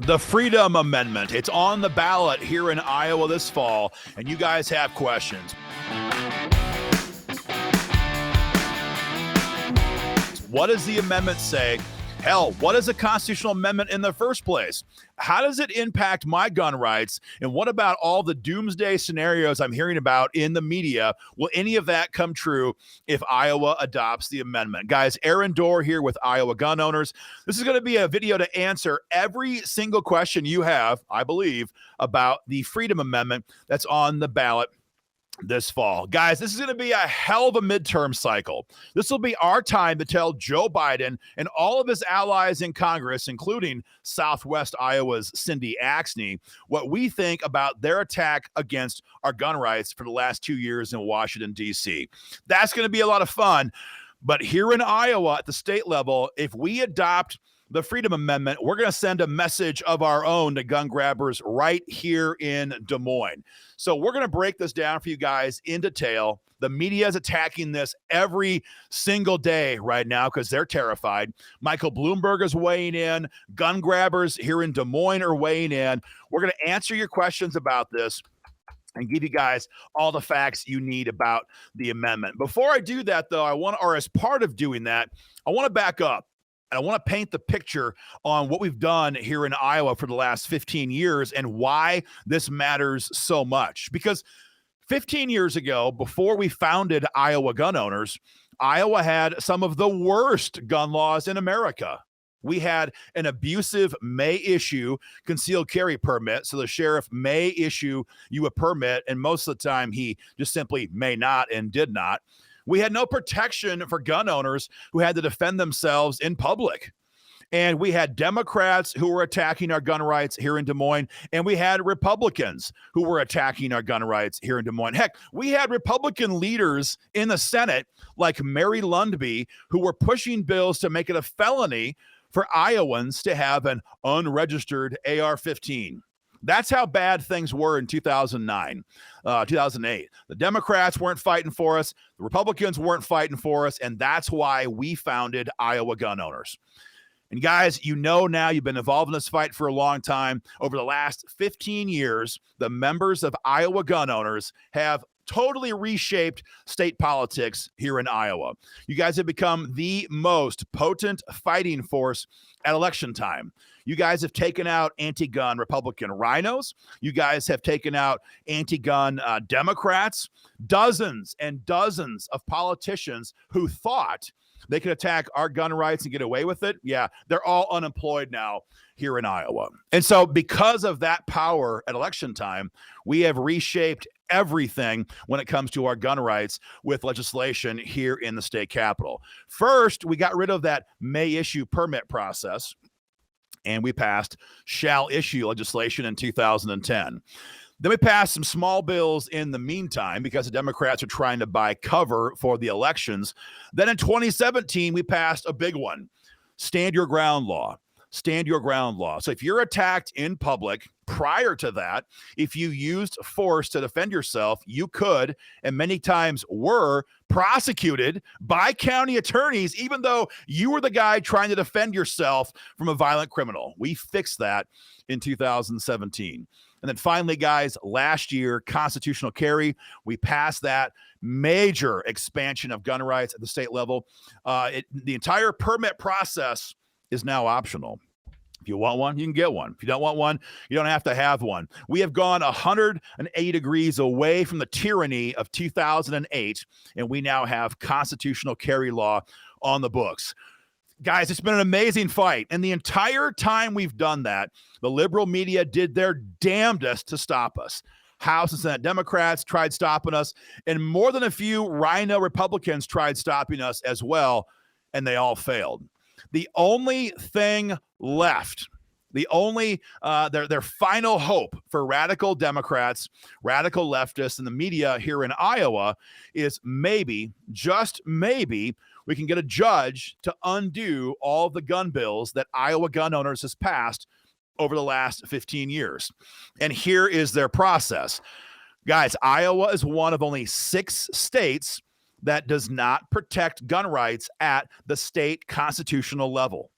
The Freedom Amendment. It's on the ballot here in Iowa this fall, and you guys have questions. What does the amendment say? Hell, what is a constitutional amendment in the first place? How does it impact my gun rights? And what about all the doomsday scenarios I'm hearing about in the media? Will any of that come true if Iowa adopts the amendment? Guys, Aaron Dorr here with Iowa Gun Owners. This is going to be a video to answer every single question you have, I believe, about the Freedom Amendment that's on the ballot this fall. Guys, this is going to be a hell of a midterm cycle. This will be our time to tell Joe Biden and all of his allies in Congress, including Southwest Iowa's Cindy Axne, what we think about their attack against our gun rights for the last 2 years in Washington, D.C. That's going to be a lot of fun. But here in Iowa at the state level, if we adopt the Freedom Amendment, we're going to send a message of our own to gun grabbers right here in Des Moines. So we're going to break this down for you guys in detail. The media is attacking this every single day right now because they're terrified. Michael Bloomberg is weighing in. Gun grabbers here in Des Moines are weighing in. We're going to answer your questions about this and give you guys all the facts you need about the amendment. Before I do that, though, as part of doing that, I want to back up. And I want to paint the picture on what we've done here in Iowa for the last 15 years and why this matters so much. Because 15 years ago, before we founded Iowa Gun Owners, Iowa had some of the worst gun laws in America. We had an abusive may issue concealed carry permit. So the sheriff may issue you a permit, and most of the time he just simply may not and did not. We had no protection for gun owners who had to defend themselves in public. And we had Democrats who were attacking our gun rights here in Des Moines, and we had Republicans who were attacking our gun rights here in Des Moines. Heck, we had Republican leaders in the Senate like Mary Lundby who were pushing bills to make it a felony for Iowans to have an unregistered AR-15. That's how bad things were in 2009, 2008. The Democrats weren't fighting for us. The Republicans weren't fighting for us. And that's why we founded Iowa Gun Owners. And guys, you know now you've been involved in this fight for a long time. Over the last 15 years, the members of Iowa Gun Owners have totally reshaped state politics here in Iowa. You guys have become the most potent fighting force at election time. You guys have taken out anti-gun Republican rhinos. You guys have taken out anti-gun Democrats. Dozens and dozens of politicians who thought they could attack our gun rights and get away with it. Yeah, they're all unemployed now here in Iowa. And so because of that power at election time, we have reshaped everything when it comes to our gun rights with legislation here in the state capitol. First, we got rid of that may issue permit process, and we passed shall issue legislation in 2010. Then we passed some small bills in the meantime because the Democrats are trying to buy cover for the elections. Then in 2017, we passed a big one, stand your ground law. Stand your ground law. So if you're attacked in public, prior to that, if you used force to defend yourself, you could, and many times were, prosecuted by county attorneys, even though you were the guy trying to defend yourself from a violent criminal. We fixed that in 2017. And then finally, guys, last year, constitutional carry, we passed that major expansion of gun rights at the state level. The entire permit process is now optional. If you want one, you can get one. If you don't want one, you don't have to have one. We have gone 180 degrees away from the tyranny of 2008, and we now have constitutional carry law on the books. Guys, it's been an amazing fight. And the entire time we've done that, the liberal media did their damnedest to stop us. House and Senate Democrats tried stopping us, and more than a few rhino Republicans tried stopping us as well, and they all failed. The only thing left, their final hope for radical Democrats, radical leftists, and the media here in Iowa is maybe, just maybe, we can get a judge to undo all the gun bills that Iowa Gun Owners has passed over the last 15 years. And here is their process. Guys, Iowa is one of only 6 states that does not protect gun rights at the state constitutional level.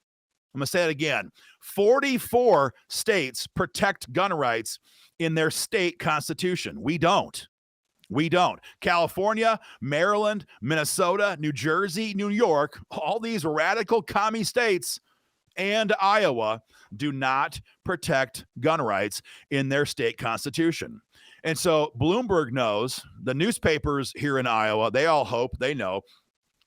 I'm going to say it again. 44 states protect gun rights in their state constitution. We don't. We don't. California, Maryland, Minnesota, New Jersey, New York, all these radical commie states and Iowa do not protect gun rights in their state constitution. And so Bloomberg knows, the newspapers here in Iowa, they all hope, they know,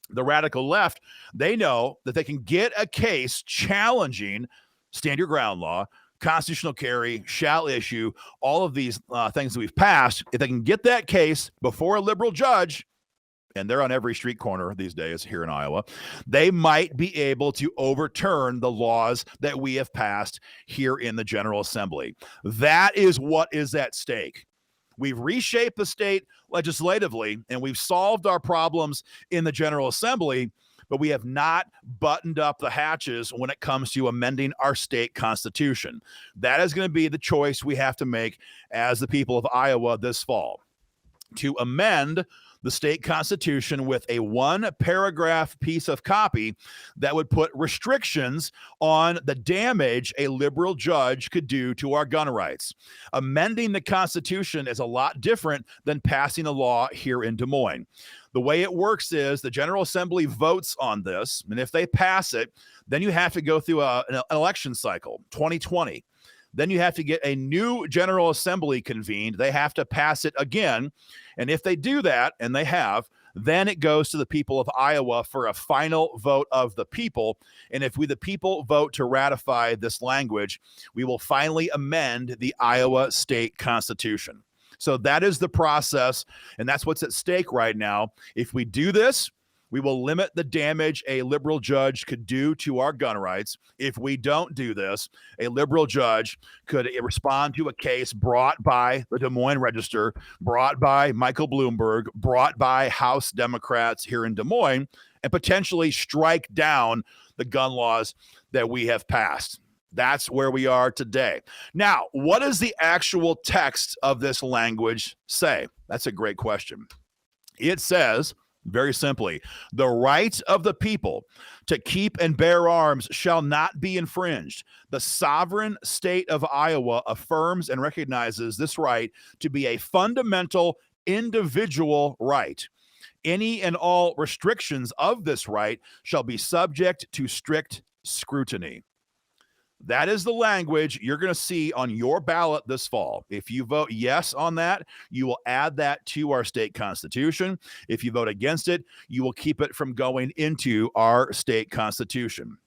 the radical left, they know that they can get a case challenging stand your ground law, constitutional carry, shall issue, all of these things that we've passed. If they can get that case before a liberal judge, and they're on every street corner these days here in Iowa, they might be able to overturn the laws that we have passed here in the General Assembly. That is what is at stake. We've reshaped the state legislatively, and we've solved our problems in the General Assembly, but we have not buttoned up the hatches when it comes to amending our state constitution. That is going to be the choice we have to make as the people of Iowa this fall, to amend the state constitution with a one-paragraph piece of copy that would put restrictions on the damage a liberal judge could do to our gun rights. Amending the Constitution is a lot different than passing a law here in Des Moines. The way it works is the General Assembly votes on this, and if they pass it, then you have to go through an election cycle, 2020. Then you have to get a new General Assembly convened. They have to pass it again. And if they do that, and they have, then it goes to the people of Iowa for a final vote of the people. And if we, the people, vote to ratify this language, we will finally amend the Iowa state constitution. So that is the process, and that's what's at stake right now. If we do this, we will limit the damage a liberal judge could do to our gun rights. If we don't do this, a liberal judge could respond to a case brought by the Des Moines Register, brought by Michael Bloomberg, brought by House Democrats here in Des Moines, and potentially strike down the gun laws that we have passed. That's where we are today. Now, what does the actual text of this language say? That's a great question. It says, very simply, the right of the people to keep and bear arms shall not be infringed. The sovereign state of Iowa affirms and recognizes this right to be a fundamental individual right. Any and all restrictions of this right shall be subject to strict scrutiny. That is the language you're going to see on your ballot this fall. If you vote yes on that, you will add that to our state constitution. If you vote against it, you will keep it from going into our state constitution.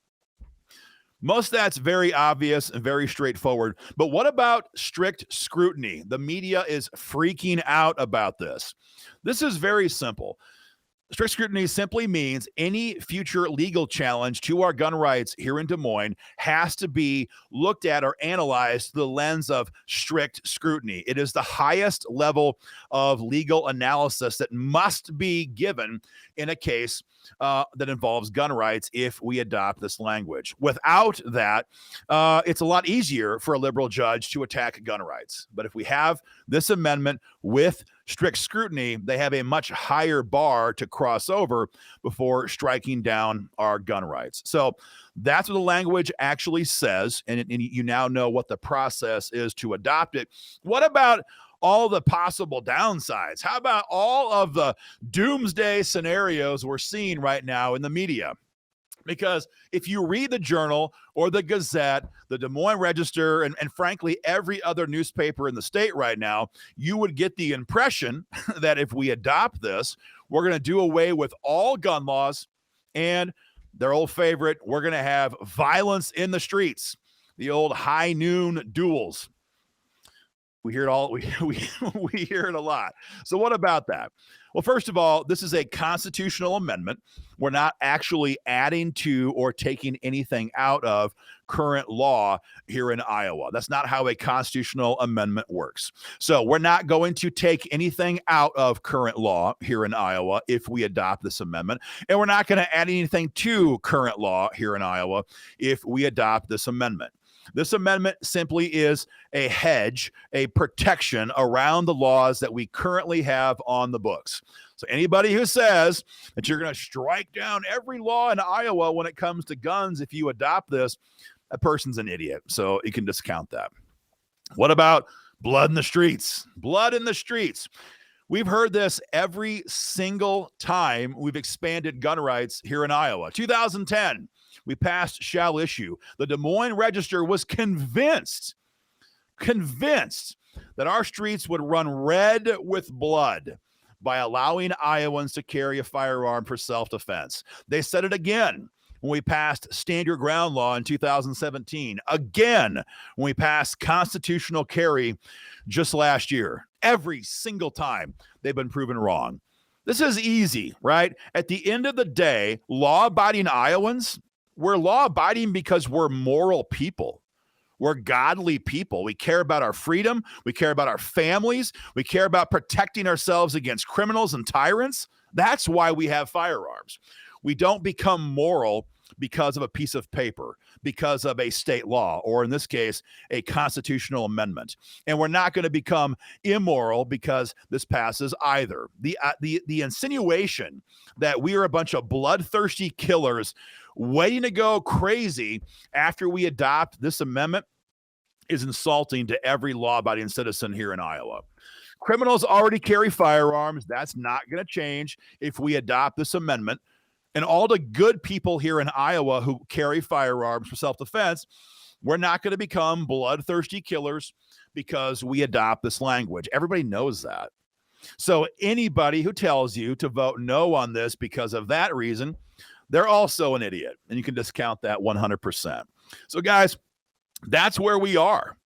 Most of that's very obvious and very straightforward. But what about strict scrutiny? The media is freaking out about this. This is very simple. Strict scrutiny simply means any future legal challenge to our gun rights here in Des Moines has to be looked at or analyzed through the lens of strict scrutiny. It is the highest level of legal analysis that must be given in a case that involves gun rights if we adopt this language. Without that, it's a lot easier for a liberal judge to attack gun rights. But if we have this amendment with strict scrutiny, they have a much higher bar to cross over before striking down our gun rights. So that's what the language actually says, and you now know what the process is to adopt it. What about all the possible downsides? How about all of the doomsday scenarios we're seeing right now in the media? Because if you read the Journal or the Gazette, the Des Moines Register, and frankly, every other newspaper in the state right now, you would get the impression that if we adopt this, we're going to do away with all gun laws, and their old favorite, we're going to have violence in the streets, the old high noon duels. We hear it all. We hear it a lot. So what about that? Well, first of all, this is a constitutional amendment. We're not actually adding to or taking anything out of current law here in Iowa. That's not how a constitutional amendment works. So we're not going to take anything out of current law here in Iowa if we adopt this amendment. And we're not going to add anything to current law here in Iowa if we adopt this amendment. This amendment simply is a hedge, a protection around the laws that we currently have on the books. So anybody who says that you're going to strike down every law in Iowa when it comes to guns if you adopt this, that person's an idiot. So you can discount that. What about blood in the streets? Blood in the streets. We've heard this every single time we've expanded gun rights here in Iowa. 2010, we passed shall issue. The Des Moines Register was convinced that our streets would run red with blood by allowing Iowans to carry a firearm for self-defense. They said it again when we passed stand your ground law in 2017, again when we passed constitutional carry just last year. Every single time they've been proven wrong. This is easy, right? At the end of the day, law-abiding Iowans, we're law-abiding because we're moral people. We're godly people. We care about our freedom. We care about our families. We care about protecting ourselves against criminals and tyrants. That's why we have firearms. We don't become moral because of a piece of paper, because of a state law, or in this case, a constitutional amendment. And we're not going to become immoral because this passes either. The insinuation that we are a bunch of bloodthirsty killers waiting to go crazy after we adopt this amendment is insulting to every law-abiding citizen here in Iowa. Criminals already carry firearms. That's not going to change if we adopt this amendment. And all the good people here in Iowa who carry firearms for self-defense, we're not going to become bloodthirsty killers because we adopt this language. Everybody knows that. So anybody who tells you to vote no on this because of that reason, they're also an idiot, and you can discount that 100%. So, guys, that's where we are.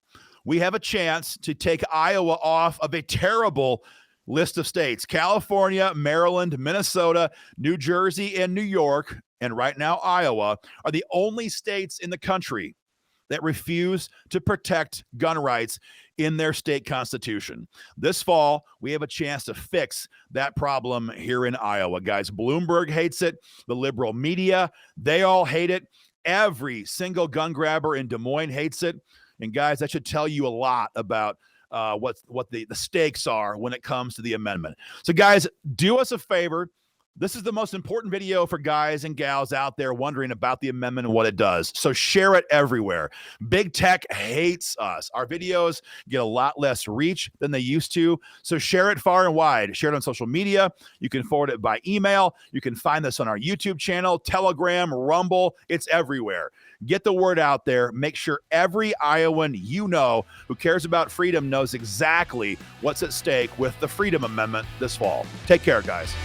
We have a chance to take Iowa off of a terrible list of states. California, Maryland, Minnesota, New Jersey, and New York, and right now Iowa, are the only states in the country that refuse to protect gun rights in their state constitution. This fall, we have a chance to fix that problem here in Iowa. Guys, Bloomberg hates it. The liberal media, they all hate it. Every single gun grabber in Des Moines hates it. And guys, that should tell you a lot about what the stakes are when it comes to the amendment. So guys, do us a favor. This is the most important video for guys and gals out there wondering about the amendment and what it does. So share it everywhere. Big tech hates us. Our videos get a lot less reach than they used to. So share it far and wide. Share it on social media. You can forward it by email. You can find this on our YouTube channel, Telegram, Rumble. It's everywhere. Get the word out there. Make sure every Iowan you know who cares about freedom knows exactly what's at stake with the Freedom Amendment this fall. Take care, guys.